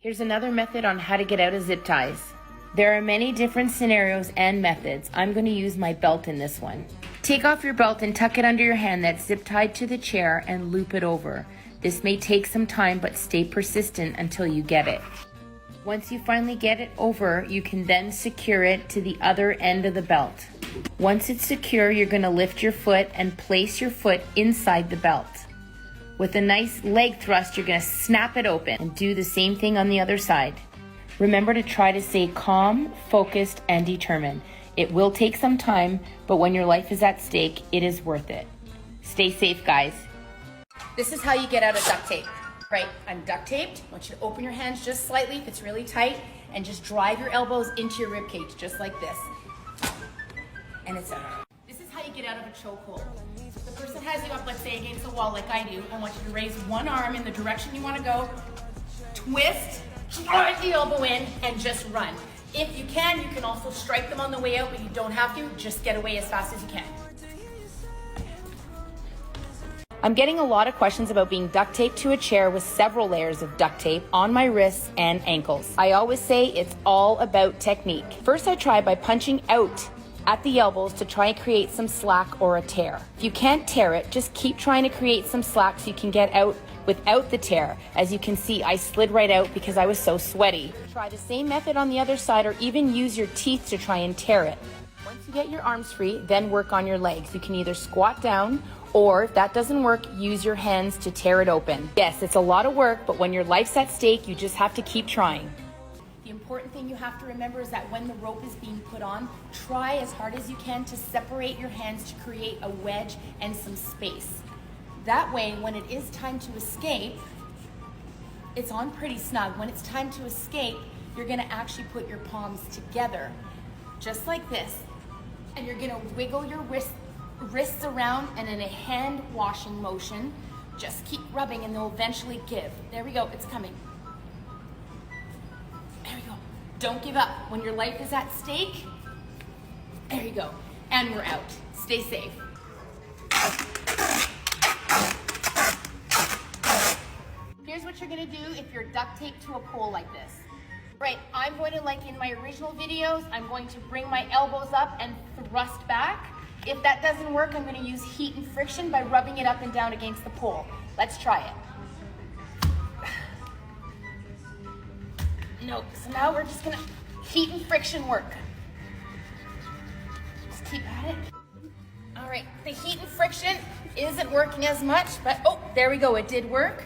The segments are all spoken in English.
Here's another method on how to get out of zip ties. There are many different scenarios and methods. I'm going to use my belt in this one. Take off your belt and tuck it under your hand that's zip tied to the chair and loop it over. This may take some time, but stay persistent until you get it. Once you finally get it over, you can then secure it to the other end of the belt. Once it's secure, you're going to lift your foot and place your foot inside the belt. With a nice leg thrust, you're going to snap it open and do the same thing on the other side. Remember to try to stay calm, focused, and determined. It will take some time, but when your life is at stake, it is worth it. Stay safe, guys. This is how you get out of duct tape. Right, I'm duct taped. I want you to open your hands just slightly if it's really tight and just drive your elbows into your rib cage, just like this. And it's out. This is how you get out of a chokehold. The person has you up, let's say, against the wall like I do. I want you to raise one arm in the direction you want to go, twist, drive the elbow in, and just run. If you can also strike them on the way out, but you don't have to. Just get away as fast as you can. I'm getting a lot of questions about being duct taped to a chair with several layers of duct tape on my wrists and ankles. I always say it's all about technique. First, I try by punching out at the elbows to try and create some slack or a tear. If you can't tear it, just keep trying to create some slack so you can get out without the tear. As you can see, I slid right out because I was so sweaty. Try the same method on the other side, or even use your teeth to try and tear it. Once you get your arms free, then work on your legs. You can either squat down, or if that doesn't work, use your hands to tear it open. Yes, it's a lot of work, but when your life's at stake, you just have to keep trying. The important thing you have to remember is that when the rope is being put on, try as hard as you can to separate your hands to create a wedge and some space. That way, when it is time to escape, it's on pretty snug. When it's time to escape, you're gonna actually put your palms together, just like this, and you're gonna wiggle your wrists around, and in a hand washing motion, just keep rubbing and they'll eventually give. There we go, it's coming. There we go. Don't give up. When your life is at stake, there you go. And we're out. Stay safe. Here's what you're gonna do if you're duct taped to a pole like this. Right, I'm going to, like in my original videos, I'm going to bring my elbows up and thrust back. If that doesn't work, I'm going to use heat and friction by rubbing it up and down against the pole. Let's try it. Nope, so now we're just going to heat and friction work. Just keep at it. All right, the heat and friction isn't working as much, but oh, there we go, it did work.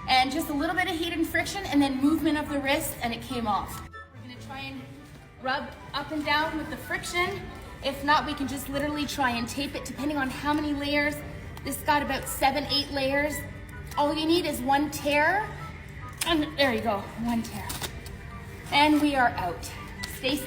And just a little bit of heat and friction and then movement of the wrist and it came off. We're going to try and rub up and down with the friction. If not, we can just literally try and tape it depending on how many layers. This got about 7, 8 layers. All you need is one tear. And there you go, one tear. And we are out. Stay safe.